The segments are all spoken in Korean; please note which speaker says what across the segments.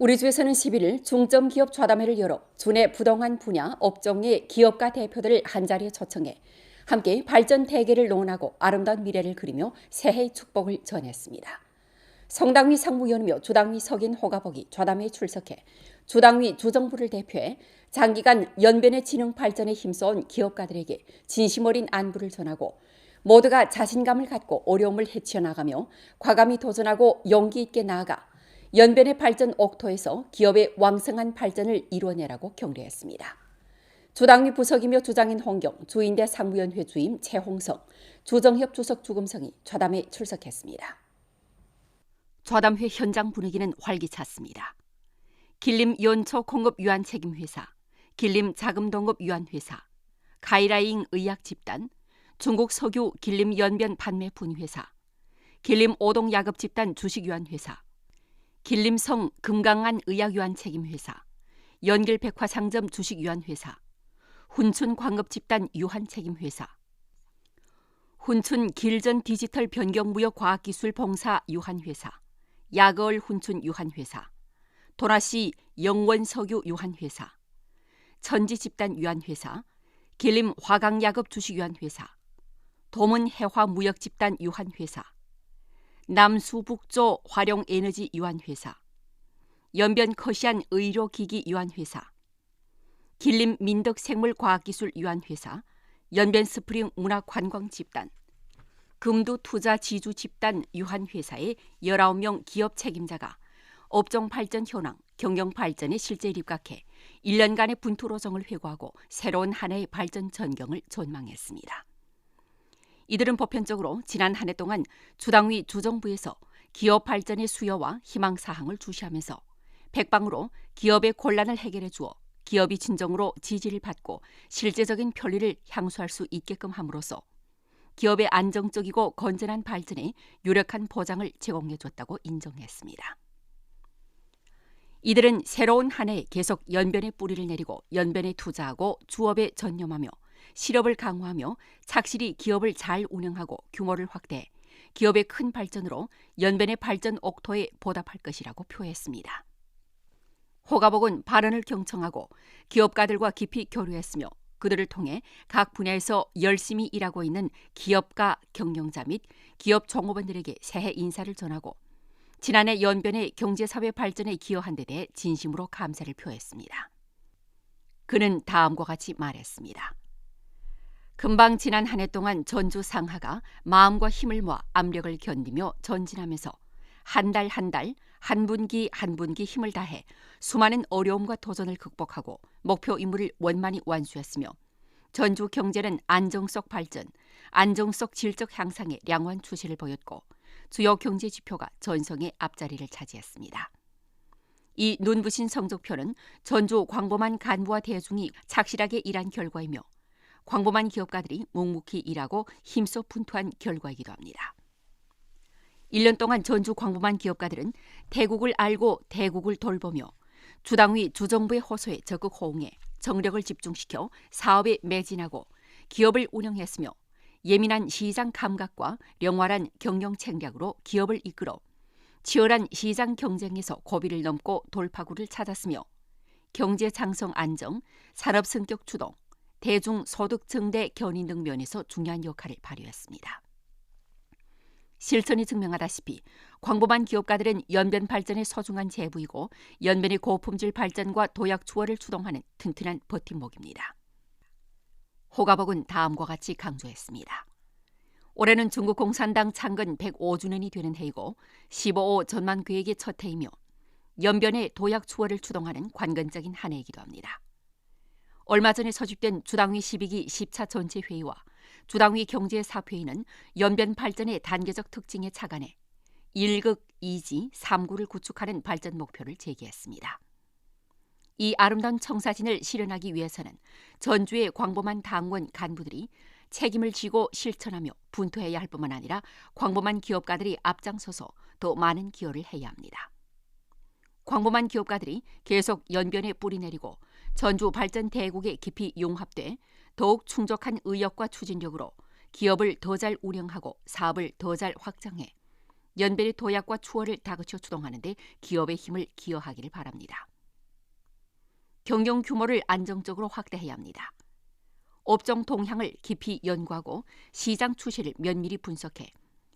Speaker 1: 우리 주에서는 11일 중점기업 좌담회를 열어 주내 부동산 분야 업종의 기업가 대표들을 한자리에 초청해 함께 발전 대계를 논하고 아름다운 미래를 그리며 새해 축복을 전했습니다. 성당위 상무위원이며 주당위 석인 호가복이 좌담회에 출석해 주당위 주정부를 대표해 장기간 연변의 진흥 발전에 힘써온 기업가들에게 진심 어린 안부를 전하고 모두가 자신감을 갖고 어려움을 헤쳐나가며 과감히 도전하고 용기 있게 나아가 연변의 발전 옥토에서 기업의 왕성한 발전을 이루어내라고 격려했습니다. 주당위 부석이며 주장인 홍경, 주인대 상무위원회 주임 최홍성, 주정협 주석 주금성이 좌담회에 출석했습니다. 좌담회 현장 분위기는 활기찼습니다. 길림 연초 공업 유한 책임회사, 길림 자금동업 유한회사, 가이라잉 의약집단, 중국 석유 길림 연변 판매 분회사, 길림 오동 야급집단 주식유한회사, 길림성 금강안 의약유한 책임회사, 연길백화상점 주식유한회사, 훈춘 광업집단 유한책임회사, 훈춘 길전 디지털 변경무역 과학기술 봉사 유한회사, 야거을 훈춘 유한회사, 도라시 영원석유 유한회사, 천지집단 유한회사, 길림 화강야급 주식유한회사, 도문 해화무역집단 유한회사, 남수북조 활용에너지 유한회사, 연변 커시안 의료기기 유한회사, 길림 민덕생물과학기술 유한회사, 연변 스프링 문화관광집단, 금두투자지주집단 유한회사의 19명 기업 책임자가 업종 발전 현황, 경영 발전에 실제 입각해 1년간의 분투로정을 회고하고 새로운 한 해의 발전 전경을 전망했습니다. 이들은 보편적으로 지난 한 해 동안 주당위 주정부에서 기업 발전의 수요와 희망 사항을 주시하면서 백방으로 기업의 곤란을 해결해 주어 기업이 진정으로 지지를 받고 실제적인 편리를 향수할 수 있게끔 함으로써 기업의 안정적이고 건전한 발전에 유력한 보장을 제공해 줬다고 인정했습니다. 이들은 새로운 한 해에 계속 연변에 뿌리를 내리고 연변에 투자하고 주업에 전념하며 실업을 강화하며 착실히 기업을 잘 운영하고 규모를 확대해 기업의 큰 발전으로 연변의 발전 옥토에 보답할 것이라고 표했습니다. 호가복은 발언을 경청하고 기업가들과 깊이 교류했으며 그들을 통해 각 분야에서 열심히 일하고 있는 기업가, 경영자 및 기업 종업원들에게 새해 인사를 전하고 지난해 연변의 경제사회 발전에 기여한 데 대해 진심으로 감사를 표했습니다. 그는 다음과 같이 말했습니다. 금방 지난 한 해 동안 전주 상하가 마음과 힘을 모아 압력을 견디며 전진하면서 한 달 한 달, 한 분기 한 분기 힘을 다해 수많은 어려움과 도전을 극복하고 목표 임무를 원만히 완수했으며 전주 경제는 안정 속 발전, 안정 속 질적 향상의 량호한 추세를 보였고 주요 경제 지표가 전성의 앞자리를 차지했습니다. 이 눈부신 성적표는 전주 광범한 간부와 대중이 착실하게 일한 결과이며 광범한 기업가들이 묵묵히 일하고 힘써 분투한 결과이기도 합니다. 1년 동안 전주 광범한 기업가들은 대국을 알고 대국을 돌보며 주당위 주정부의 호소에 적극 호응해 정력을 집중시켜 사업에 매진하고 기업을 운영했으며 예민한 시장 감각과 영활한 경영 책략으로 기업을 이끌어 치열한 시장 경쟁에서 고비를 넘고 돌파구를 찾았으며 경제 장성 안정, 산업 성격 주동, 대중 소득 증대 견인 등 면에서 중요한 역할을 발휘했습니다. 실천이 증명하다시피 광범한 기업가들은 연변 발전의 소중한 제부이고 연변의 고품질 발전과 도약 추월을 추동하는 튼튼한 버팀목입니다. 호가복은 다음과 같이 강조했습니다. 올해는 중국 공산당 창건 105주년이 되는 해이고 15호 전만계획의 첫 해이며 연변의 도약 추월을 추동하는 관건적인 한 해이기도 합니다. 얼마 전에 소집된 주당위 12기 10차 전체회의와 주당위 경제사회의는 연변 발전의 단계적 특징에 착안해 1극 2지 3구를 구축하는 발전 목표를 제기했습니다. 이 아름다운 청사진을 실현하기 위해서는 전주의 광범한 당원 간부들이 책임을 지고 실천하며 분투해야 할 뿐만 아니라 광범한 기업가들이 앞장서서 더 많은 기여를 해야 합니다. 광범한 기업가들이 계속 연변에 뿌리내리고 전주 발전 대국에 깊이 융합돼 더욱 충족한 의욕과 추진력으로 기업을 더 잘 운영하고 사업을 더 잘 확장해 연변의 도약과 추월을 다그쳐 주동하는 데 기업의 힘을 기여하기를 바랍니다. 경영 규모를 안정적으로 확대해야 합니다. 업종 동향을 깊이 연구하고 시장 추세를 면밀히 분석해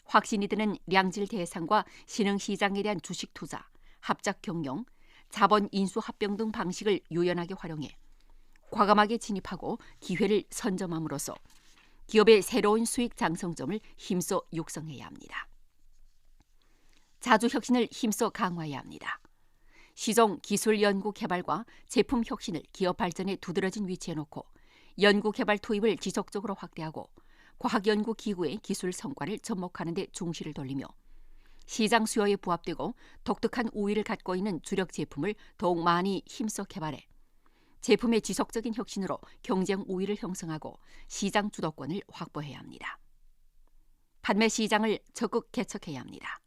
Speaker 1: 확신이 드는 량질 대상과 신흥 시장에 대한 주식 투자, 합작 경영, 자본 인수 합병 등 방식을 유연하게 활용해 과감하게 진입하고 기회를 선점함으로써 기업의 새로운 수익 장성점을 힘써 육성해야 합니다. 자주 혁신을 힘써 강화해야 합니다. 시종 기술 연구 개발과 제품 혁신을 기업 발전에 두드러진 위치에 놓고 연구 개발 투입을 지속적으로 확대하고 과학연구기구의 기술 성과를 접목하는 데 중시를 돌리며 시장 수요에 부합되고 독특한 우위를 갖고 있는 주력 제품을 더욱 많이 힘써 개발해 제품의 지속적인 혁신으로 경쟁 우위를 형성하고 시장 주도권을 확보해야 합니다. 판매 시장을 적극 개척해야 합니다.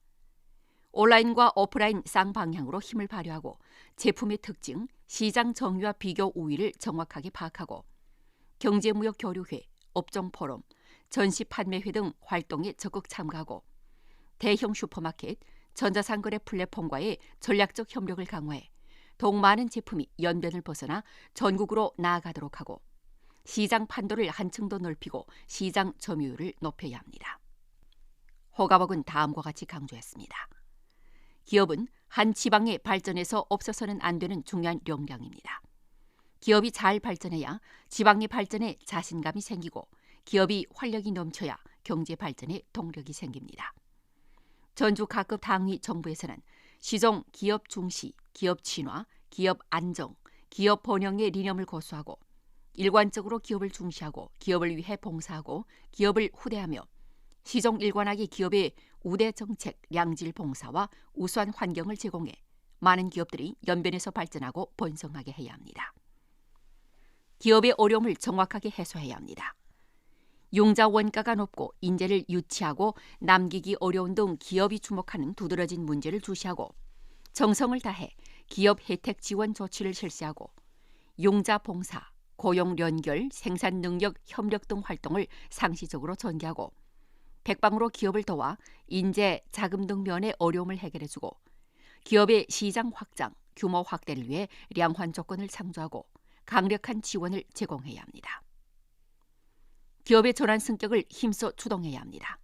Speaker 1: 온라인과 오프라인 쌍방향으로 힘을 발휘하고 제품의 특징, 시장 정의와 비교 우위를 정확하게 파악하고 경제무역교류회, 업종포럼, 전시 판매회 등 활동에 적극 참가하고 대형 슈퍼마켓, 전자상거래 플랫폼과의 전략적 협력을 강화해 더욱 많은 제품이 연변을 벗어나 전국으로 나아가도록 하고 시장 판도를 한층 더 넓히고 시장 점유율을 높여야 합니다. 허가복은 다음과 같이 강조했습니다. 기업은 한 지방의 발전에서 없어서는 안 되는 중요한 역량입니다. 기업이 잘 발전해야 지방의 발전에 자신감이 생기고 기업이 활력이 넘쳐야 경제 발전에 동력이 생깁니다. 전주 각급 당위 정부에서는 시종 기업 중시, 기업 친화, 기업 안정, 기업 번영의理念을 고수하고 일관적으로 기업을 중시하고 기업을 위해 봉사하고 기업을 후대하며 시종 일관하게 기업의 우대 정책, 량질 봉사와 우수한 환경을 제공해 많은 기업들이 연변에서 발전하고 번성하게 해야 합니다. 기업의 어려움을 정확하게 해소해야 합니다. 융자 원가가 높고 인재를 유치하고 남기기 어려운 등 기업이 주목하는 두드러진 문제를 주시하고 정성을 다해 기업 혜택 지원 조치를 실시하고 융자 봉사, 고용 연결, 생산 능력 협력 등 활동을 상시적으로 전개하고 백방으로 기업을 도와 인재, 자금 등 면의 어려움을 해결해주고 기업의 시장 확장, 규모 확대를 위해 량환 조건을 창조하고 강력한 지원을 제공해야 합니다. 기업의 전환 성격을 힘써 추동해야 합니다.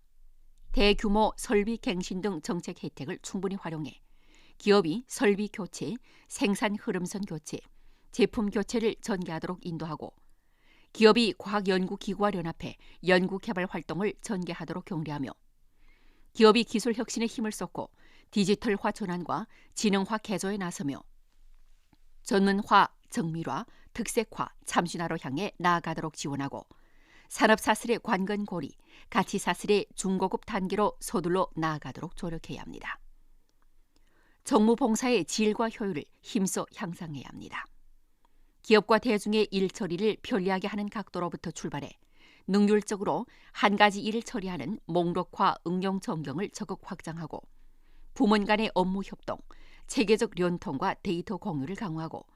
Speaker 1: 대규모 설비 갱신 등 정책 혜택을 충분히 활용해 기업이 설비 교체, 생산 흐름선 교체, 제품 교체를 전개하도록 인도하고 기업이 과학연구기구와 연합해 연구개발 활동을 전개하도록 격려하며 기업이 기술 혁신에 힘을 쏟고 디지털화 전환과 지능화 개조에 나서며 전문화, 정밀화, 특색화, 참신화로 향해 나아가도록 지원하고 산업사슬의 관건고리, 가치사슬의 중고급 단계로 서둘러 나아가도록 조력해야 합니다. 정무봉사의 질과 효율을 힘써 향상해야 합니다. 기업과 대중의 일 처리를 편리하게 하는 각도로부터 출발해 능률적으로 한 가지 일을 처리하는 목록화 응용 전경을 적극 확장하고 부문 간의 업무 협동, 체계적 연통과 데이터 공유를 강화하고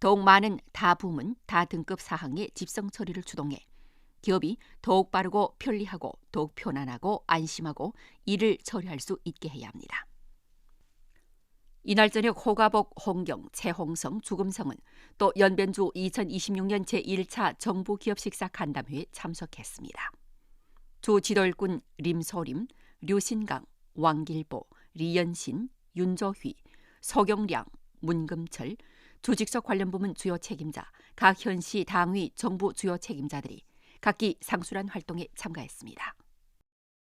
Speaker 1: 더욱 많은 다부문, 다등급 사항의 집성 처리를 주동해 기업이 더욱 빠르고 편리하고 더욱 편안하고 안심하고 일을 처리할 수 있게 해야 합니다. 이날 저녁 호가복, 홍경, 최홍성, 주금성은 또 연변주 2026년 제1차 정부기업 식사 간담회에 참석했습니다. 주 지도일꾼 림소림, 류신강, 왕길보, 리연신, 윤조휘, 서경량, 문금철, 조직석 관련 부문 주요 책임자, 각 현시 당위 정부 주요 책임자들이 각기 상술한 활동에 참가했습니다.